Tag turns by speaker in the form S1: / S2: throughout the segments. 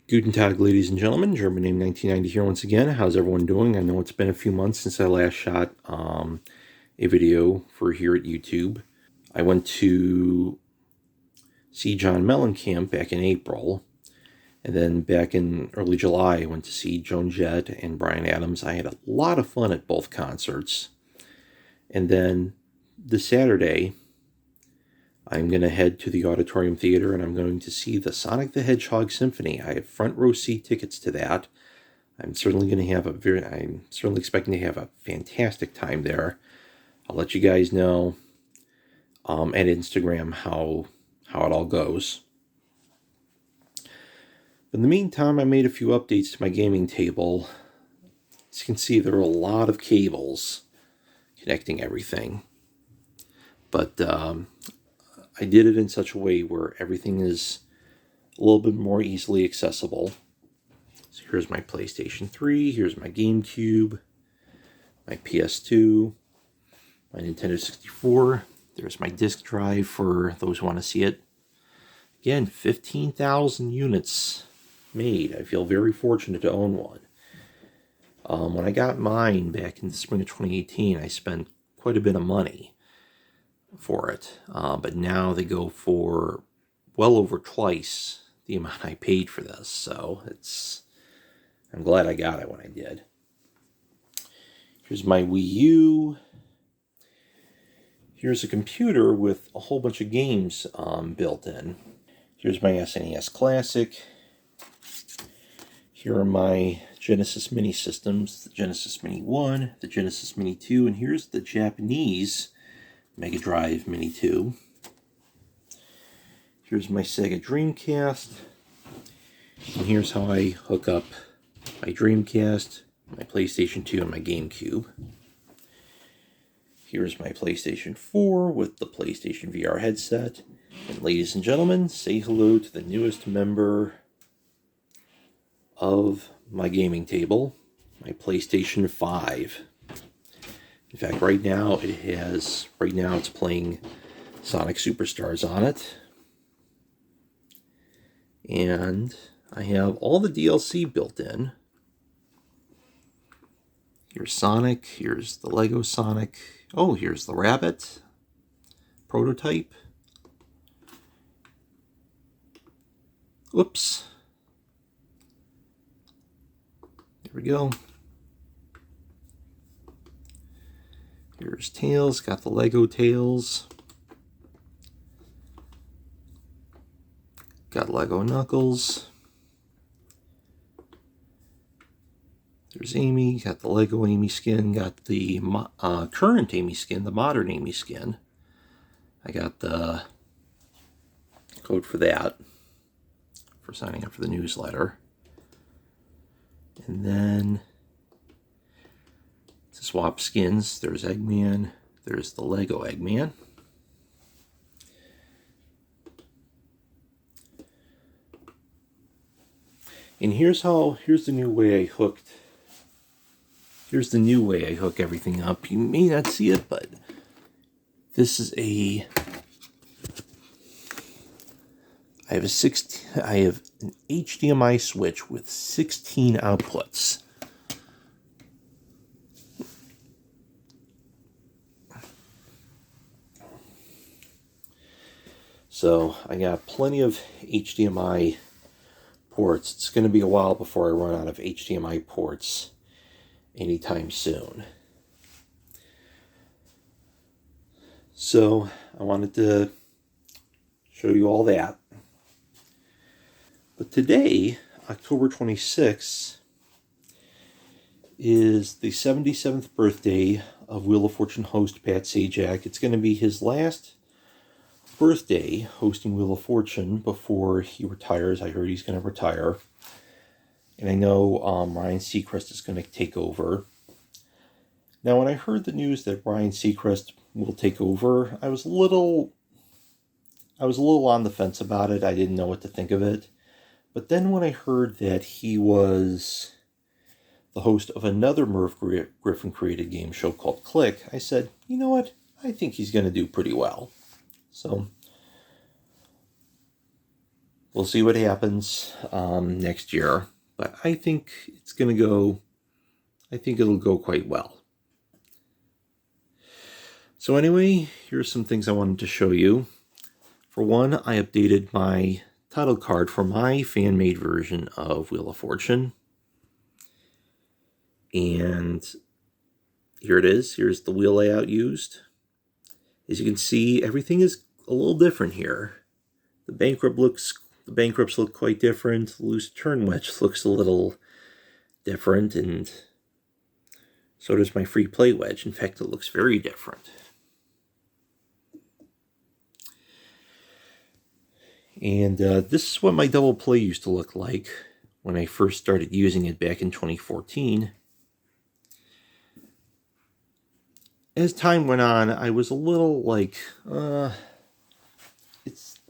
S1: Guten Tag, ladies and gentlemen. German name 1990 here once again. How's everyone doing? I know it's been a few months since I last shot a video for here at YouTube. I went to see John Mellencamp back in April, and then back in early July, I went to see Joan Jett and Bryan Adams. I had a lot of fun at both concerts. And then this Saturday, I'm going to head to the Auditorium Theater and I'm going to see the Sonic the Hedgehog Symphony. I have front row seat tickets to that. I'm certainly expecting to have a fantastic time there. I'll let you guys know at Instagram how it all goes. In the meantime, I made a few updates to my gaming table. As you can see, there are a lot of cables connecting everything. But I did it in such a way where everything is a little bit more easily accessible. So here's my PlayStation 3, here's my GameCube, my PS2, my Nintendo 64. There's my disk drive for those who want to see it. Again, 15,000 units made. I feel very fortunate to own one. When I got mine back in the spring of 2018, I spent quite a bit of money for it, but now they go for well over twice the amount I paid for this, so I'm glad I got it when I did. Here's my Wii U. Here's a computer with a whole bunch of games built in. Here's my SNES Classic. Here are my Genesis Mini systems, the Genesis Mini 1, the Genesis Mini 2, and here's the Japanese Mega Drive Mini 2. Here's my Sega Dreamcast. And here's how I hook up my Dreamcast, my PlayStation 2, and my GameCube. Here's my PlayStation 4 with the PlayStation VR headset. And ladies and gentlemen, say hello to the newest member of my gaming table, my PlayStation 5. In fact, right now it's playing Sonic Superstars on it. And I have all the DLC built in. Here's Sonic, here's the Lego Sonic. Oh, here's the Rabbit prototype. Oops. There we go. Here's Tails, got the Lego Tails. Got Lego Knuckles. There's Amy, got the Lego Amy skin, got the current Amy skin, the modern Amy skin. I got the code for that, for signing up for the newsletter. And then to swap skins, there's Eggman, there's the Lego Eggman. And here's the new way I hook everything up. You may not see it, but this is I have an HDMI switch with 16 outputs. So I got plenty of HDMI ports. It's going to be a while before I run out of HDMI ports anytime soon. So I wanted to show you all that. But today, October 26th, is the 77th birthday of Wheel of Fortune host Pat Sajak. It's going to be his last birthday hosting Wheel of Fortune before he retires. I heard he's going to retire. And I know Ryan Seacrest is going to take over. Now, when I heard the news that Ryan Seacrest will take over, I was a little on the fence about it. I didn't know what to think of it. But then when I heard that he was the host of another Merv Griffin created game show called Click, I said, you know what? I think he's going to do pretty well. So We'll see what happens next year, but I think it's going to go, I think it'll go quite well. So anyway, here's some things I wanted to show you. For one, I updated my title card for my fan-made version of Wheel of Fortune. And here it is. Here's the wheel layout used. As you can see, everything is a little different here. The bankrupts look quite different. The loose turn wedge looks a little different, and so does my free play wedge. In fact, it looks very different. And this is what my double play used to look like when I first started using it back in 2014. As time went on, I was a little like,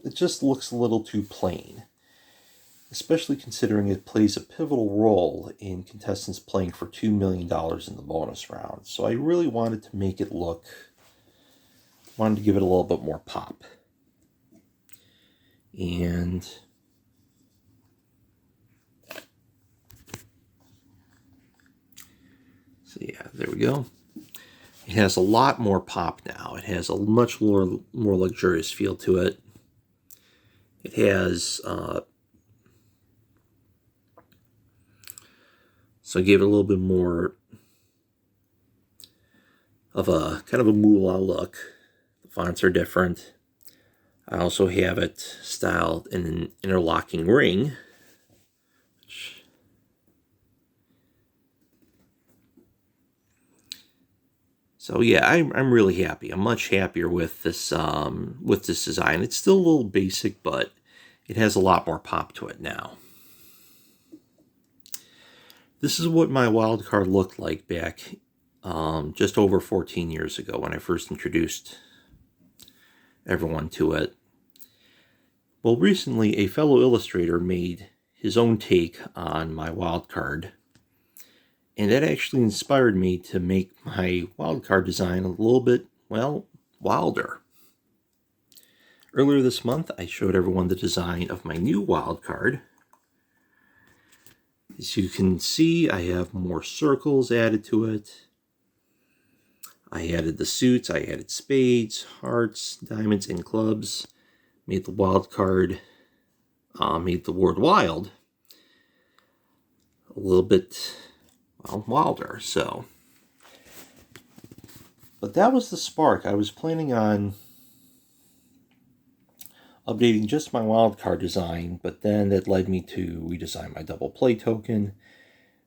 S1: it just looks a little too plain. Especially considering it plays a pivotal role in contestants playing for $2 million in the bonus round. So I really wanted to make it look, wanted to give it a little bit more pop. And so yeah, there we go. It has a lot more pop now. It has a much more luxurious feel to it. It has, so I gave it a little bit more of a kind of a moolah look. The fonts are different. I also have it styled in an interlocking ring. So yeah, I'm really happy. I'm much happier with this design. It's still a little basic, but it has a lot more pop to it now. This is what my wild card looked like back just over 14 years ago when I first introduced everyone to it. Well, recently a fellow illustrator made his own take on my wild card, and that actually inspired me to make my wild card design a little bit, well, wilder. Earlier this month, I showed everyone the design of my new wild card. As you can see, I have more circles added to it. I added the suits, I added spades, hearts, diamonds, and clubs. Made the wild card, made the word wild a little bit, well, wilder, so. But that was the spark. I was planning on updating just my wild card design, but then that led me to redesign my double play token.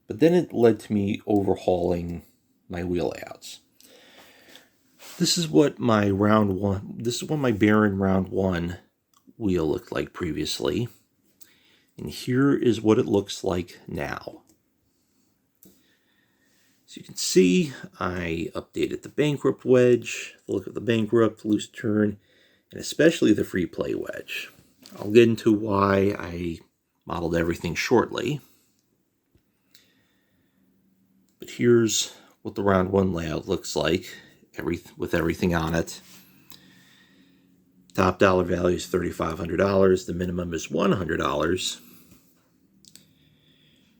S1: But then it led to me overhauling my wheel layouts. This is what my Baron round 1 wheel looked like previously. And here is what it looks like now. As you can see, I updated the bankrupt wedge, the look of the bankrupt, loose turn, and especially the free play wedge. I'll get into why I modeled everything shortly. But here's what the round 1 layout looks like with everything on it. Top dollar value is $3,500. The minimum is $100.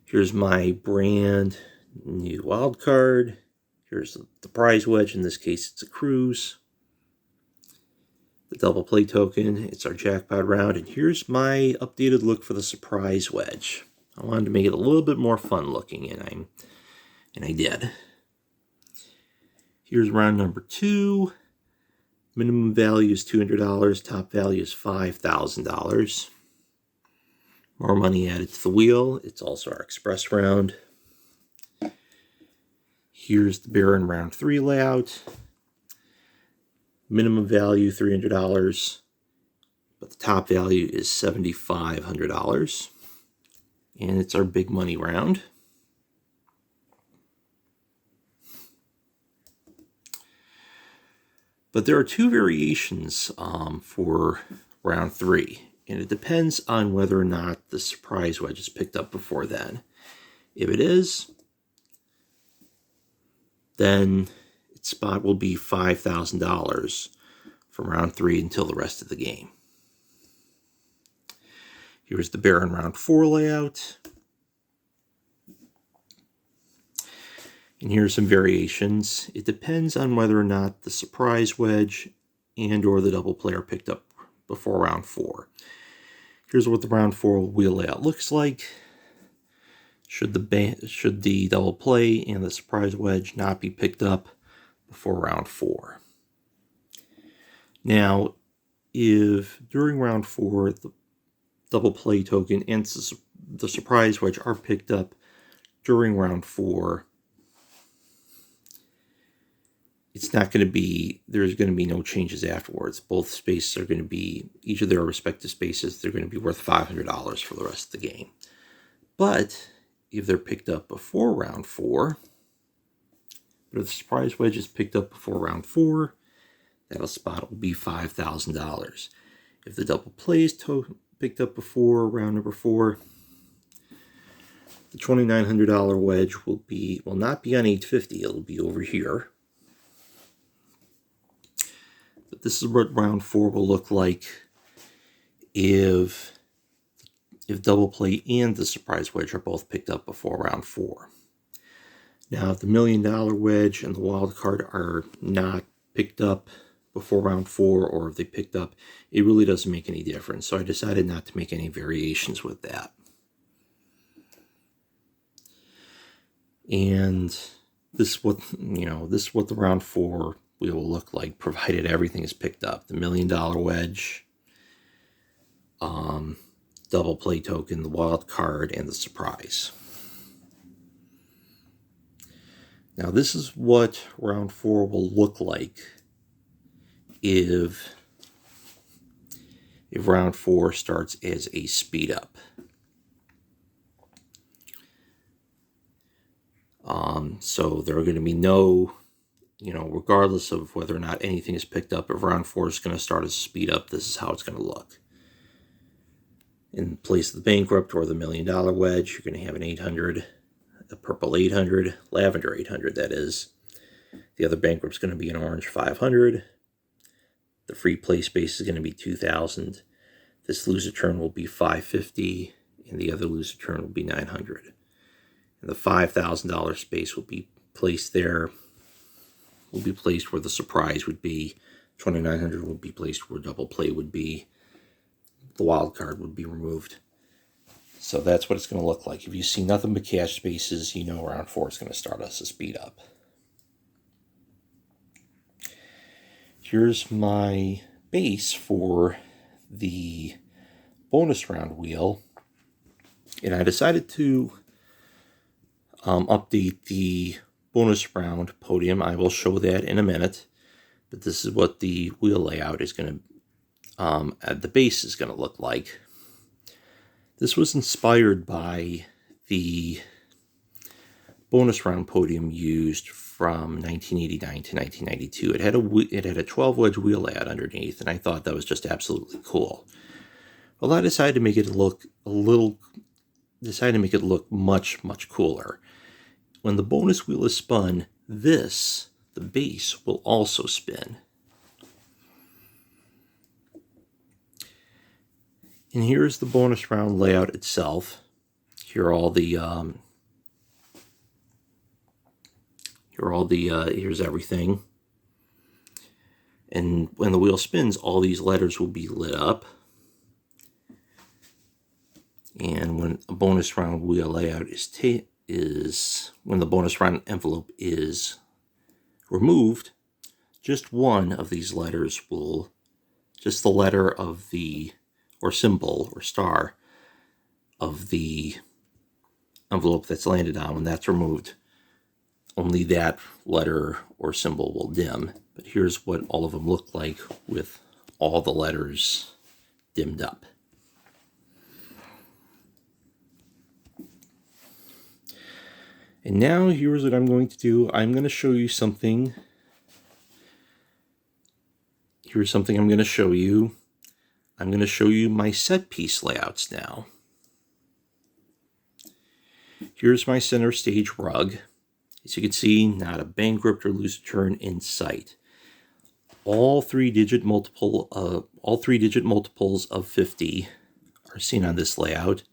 S1: Here's my brand new wild card. Here's the prize wedge. In this case, it's a cruise. The double play token. It's our jackpot round. And here's my updated look for the surprise wedge. I wanted to make it a little bit more fun looking, and I did. Here's round number 2. Minimum value is $200. Top value is $5,000. More money added to the wheel. It's also our express round. Here's the Baron round 3 layout. Minimum value $300, but the top value is $7,500. And it's our big money round. But there are 2 variations for round 3, and it depends on whether or not the surprise wedge is picked up before then. If it is, then its spot will be $5,000 from round 3 until the rest of the game. Here's the Baron round 4 layout. And here's some variations. It depends on whether or not the surprise wedge and or the double play are picked up before round 4. Here's what the round 4 wheel layout looks like. Should the double play and the surprise wedge not be picked up before round 4. Now, if during round 4 the double play token and the surprise wedge are picked up during round 4, it's not going to be, there's going to be no changes afterwards. Both spaces are going to be, each of their respective spaces, they're going to be worth $500 for the rest of the game. But if they're picked up before round 4, but if the surprise wedge is picked up before round 4, that spot will be $5,000. If the double play is picked up before round number 4, the $2,900 wedge will not be on 850, it'll be over here. But this is what round 4 will look like if double play and the surprise wedge are both picked up before round 4. Now, if the $1 million wedge and the wild card are not picked up before round 4, or if they picked up, it really doesn't make any difference. So I decided not to make any variations with that. And this is what the round 4 wheel will look like, provided everything is picked up. The $1 million wedge, double play token, the wild card, and the surprise. Now this is what round 4 will look like if round 4 starts as a speed up. So there are going to be no, regardless of whether or not anything is picked up, if round 4 is going to start as a speed up, this is how it's going to look. In place of the bankrupt or the $1 million wedge, you're going to have an 800, a purple 800, lavender 800, that is. The other bankrupt's going to be an orange 500. The free play space is going to be 2,000. This loser turn will be 550, and the other loser turn will be 900. And the $5,000 space will be placed there, will be placed where the surprise would be. 2,900 would be placed where double play would be. The wild card would be removed. So that's what it's going to look like. If you see nothing but cash spaces, round 4 is going to start us a speed up. Here's my base for the bonus round wheel. And I decided to update the bonus round podium. I will show that in a minute. But this is what the wheel layout is going to, at the base is going to look like. This was inspired by the bonus round podium used from 1989 to 1992. It had a 12 wedge wheel layout underneath, and I thought that was just absolutely cool. Well, I decided to make it look much, much cooler. When the bonus wheel is spun, the base will also spin. And here's the bonus round layout itself. Here's everything. And when the wheel spins, all these letters will be lit up. And when a bonus round wheel layout when the bonus round envelope is removed, just one of these letters just the letter of the, or symbol, or star of the envelope that's landed on, when that's removed, only that letter or symbol will dim. But here's what all of them look like with all the letters dimmed up. And now here's what I'm going to do. I'm going to show you something. Here's something I'm going to show you. I'm going to show you my set piece layouts now. Here's my center stage rug. As you can see, not a bankrupt or loser turn in sight. All three-digit multiples of 50 are seen on this layout.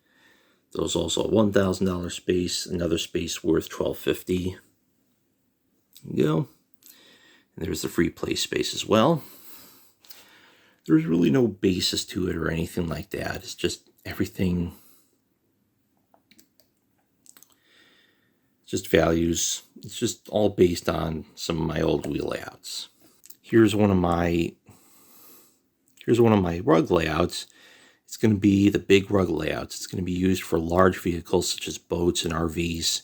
S1: There's also a $1,000 space, another space worth $1,250. There you go. And there's the free play space as well. There's really no basis to it or anything like that. It's just everything, just values. It's just all based on some of my old wheel layouts. Here's one of my rug layouts. It's going to be the big rug layouts. It's going to be used for large vehicles such as boats and RVs,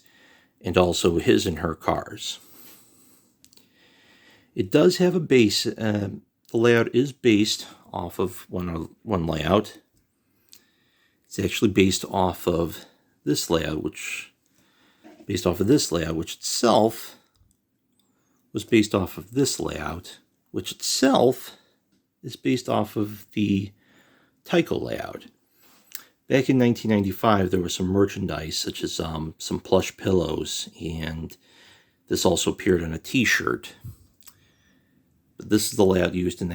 S1: and also his and her cars. It does have a base. The layout is based off of one layout. It's actually based off of this layout, which itself was based off of this layout, which itself is based off of the Tyco layout. Back in 1995, there was some merchandise such as some plush pillows, and this also appeared on a t-shirt. But this is the layout used in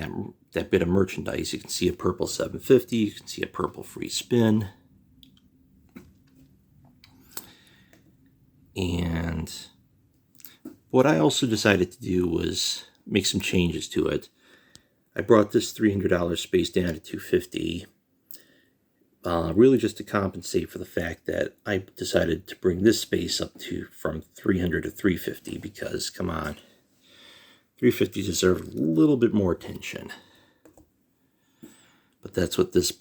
S1: that bit of merchandise. You can see a purple 750, you can see a purple free spin. And what I also decided to do was make some changes to it. I brought this $300 space down to $250, really just to compensate for the fact that I decided to bring this space up from $300 to $350, because come on, $350 deserved a little bit more attention. But that's what this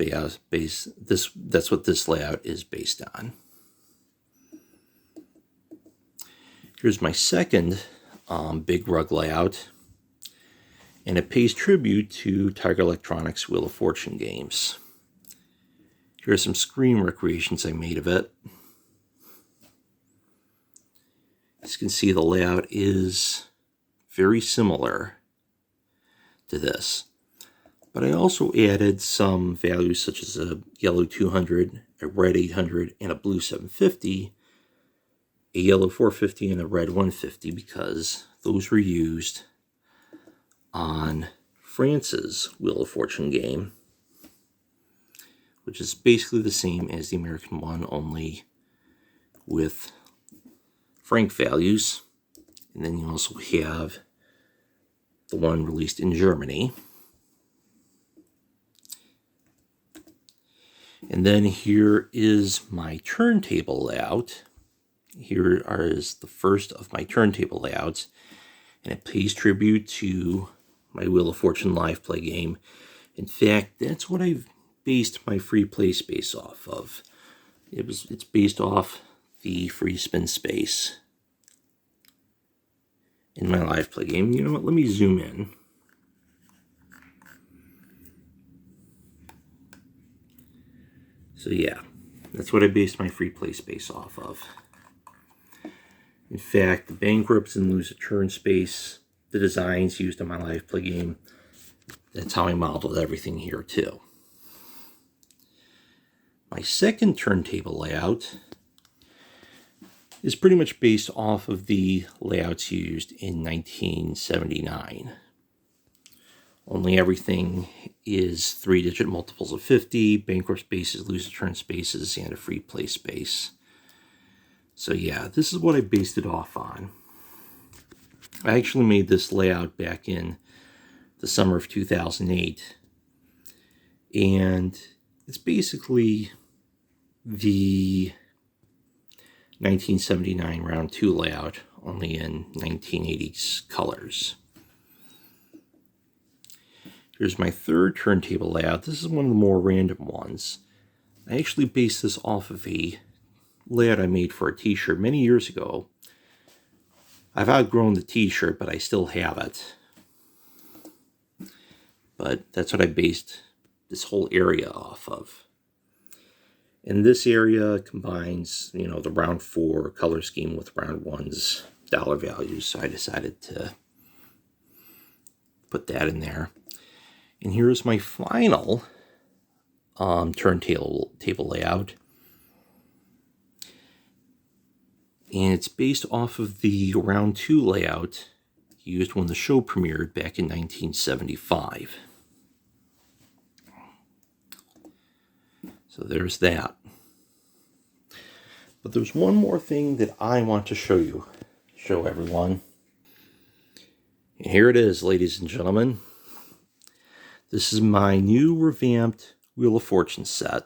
S1: layout is based on. Here's my second big rug layout, and it pays tribute to Tiger Electronics' Wheel of Fortune games. Here are some screen recreations I made of it. As you can see, the layout is very similar to this. But I also added some values such as a yellow 200, a red 800, and a blue 750, a yellow 450, and a red 150, because those were used on France's Wheel of Fortune game, which is basically the same as the American one, only with franc values. And then you also have the one released in Germany. And then here is my turntable layout. Here is the first of my turntable layouts, and it pays tribute to my Wheel of Fortune live play game. In fact, that's what I've based my free play space off of. It's based off the free spin space in my live play game. You know what? Let me zoom in. So yeah, that's what I based my free play space off of. In fact, the bankrupts and lose a turn space, the designs used in my live play game, that's how I modeled everything here too. My second turntable layout is pretty much based off of the layouts used in 1979. Only everything is 3-digit multiples of 50, bankrupt spaces, lose a turn spaces, and a free play space. So yeah, this is what I based it off on. I actually made this layout back in the summer of 2008. And it's basically the 1979 round 2 layout, only in 1980s colors. Here's my third turntable layout. This is one of the more random ones. I actually based this off of a layout I made for a t-shirt many years ago. I've outgrown the t-shirt, but I still have it. But that's what I based this whole area off of. And this area combines, the round 4 color scheme with round 1's dollar values. So I decided to put that in there. And here's my final turntable layout. And it's based off of the round 2 layout used when the show premiered back in 1975. So there's that. But there's one more thing that I want to show everyone. And here it is, ladies and gentlemen. This is my new revamped Wheel of Fortune set.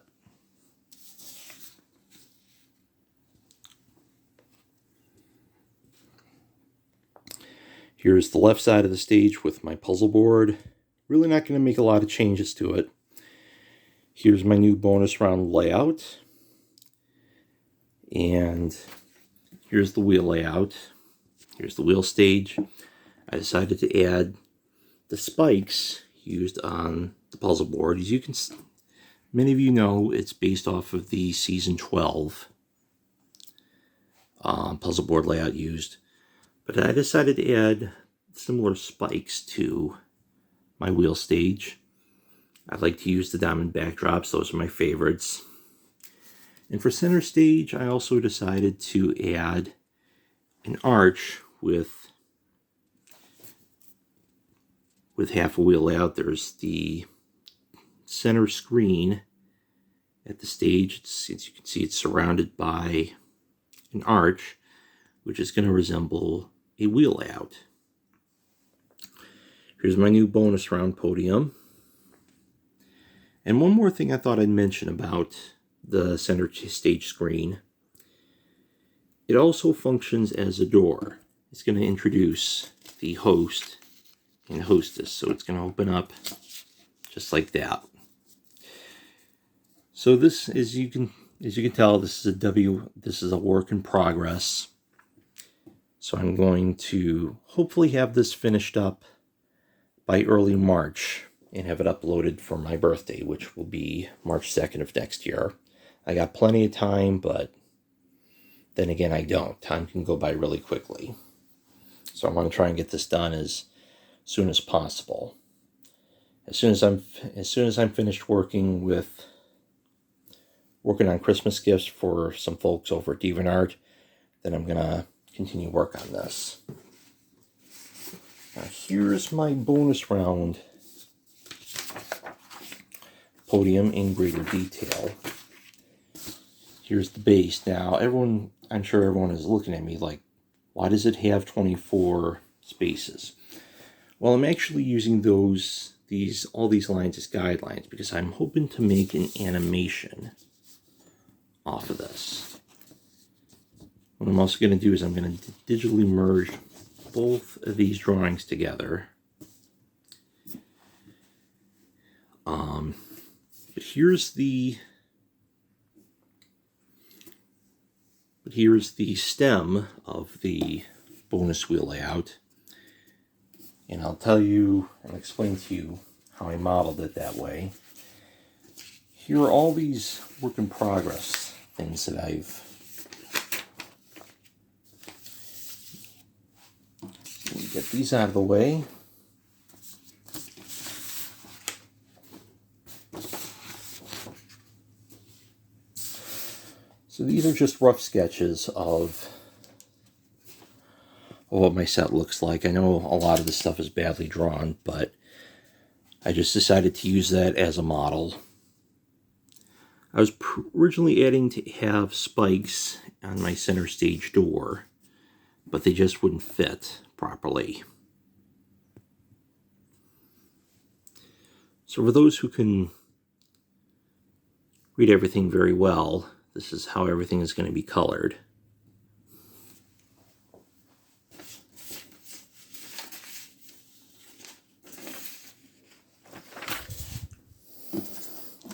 S1: Here's the left side of the stage with my puzzle board. Really not going to make a lot of changes to it. Here's my new bonus round layout. And here's the wheel layout. Here's the wheel stage. I decided to add the spikes used on the puzzle board. As you can, many of you know, it's based off of the season 12 puzzle board layout used. But I decided to add similar spikes to my wheel stage. I like to use the diamond backdrops. Those are my favorites. And for center stage, I also decided to add an arch with half a wheel layout. There's the center screen at the stage. As you can see, it's surrounded by an arch, which is going to resemble a wheel layout. Here's my new bonus round podium. And one more thing I thought I'd mention about the center stage screen. It also functions as a door. It's going to introduce the host and hostess, so it's going to open up just like that. So this, as you can tell, this is a work in progress. So I'm going to hopefully have this finished up by early March and have it uploaded for my birthday, which will be March 2nd of next year. I got plenty of time, but then again, I don't. Time can go by really quickly. So I want to try and get this done as soon as possible. As soon as I'm finished working on Christmas gifts for some folks over at DeviantArt, then I'm gonna continue work on this. Now here's my bonus round podium in greater detail. Here's the base. Now I'm sure everyone is looking at me like, why does it have 24 spaces? Well, I'm actually using all these lines as guidelines because I'm hoping to make an animation off of this. What I'm also going to do is I'm going to digitally merge both of these drawings together. But here's the stem of the bonus wheel layout. And I'll explain to you how I modeled it that way. Here are all these work in progress things that let me get these out of the way. So these are just rough sketches of what my set looks like. I know a lot of this stuff is badly drawn, but I just decided to use that as a model. I was originally adding to have spikes on my center stage door, but they just wouldn't fit properly. So for those who can read everything very well, this is how everything is going to be colored.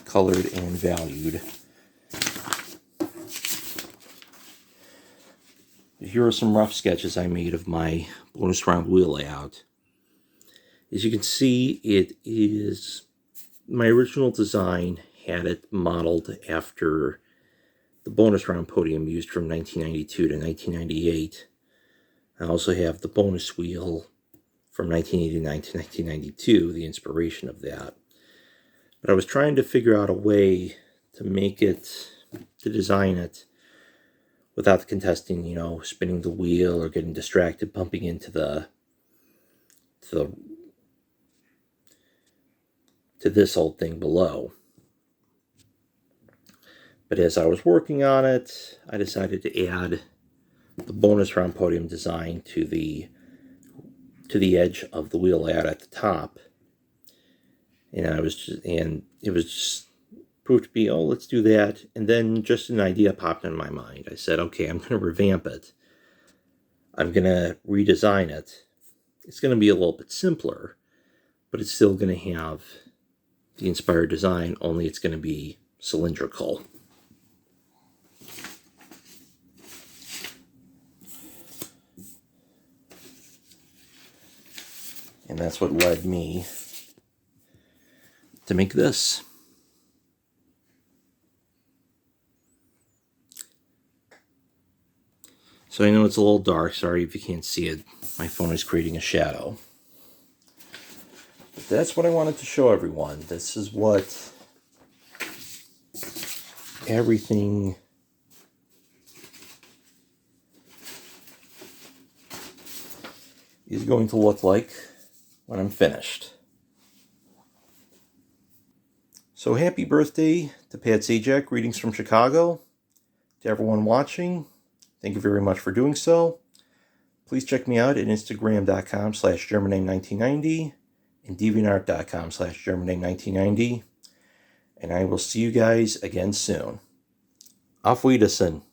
S1: Colored and valued. Here are some rough sketches I made of my bonus round wheel layout. As you can see, it is my original design had it modeled after the bonus round podium used from 1992 to 1998. I also have the bonus wheel from 1989 to 1992, the inspiration of that. But I was trying to figure out a way to design it without the contesting, spinning the wheel or getting distracted, bumping into to this old thing below. But as I was working on it, I decided to add the bonus round podium design to the edge of the wheel layout at the top. And it was just proved to be, oh, let's do that. And then just an idea popped in my mind. I said, okay, I'm going to revamp it. I'm going to redesign it. It's going to be a little bit simpler, but it's still going to have the inspired design, only it's going to be cylindrical. And that's what led me to make this. So I know it's a little dark. Sorry if you can't see it. My phone is creating a shadow. But that's what I wanted to show everyone. This is what everything is going to look like when I'm finished. So happy birthday to Pat Sajak. Greetings from Chicago. To everyone watching, thank you very much for doing so. Please check me out at instagram.com/germanname1990 and deviantart.com/germanname1990. And I will see you guys again soon. Auf Wiedersehen.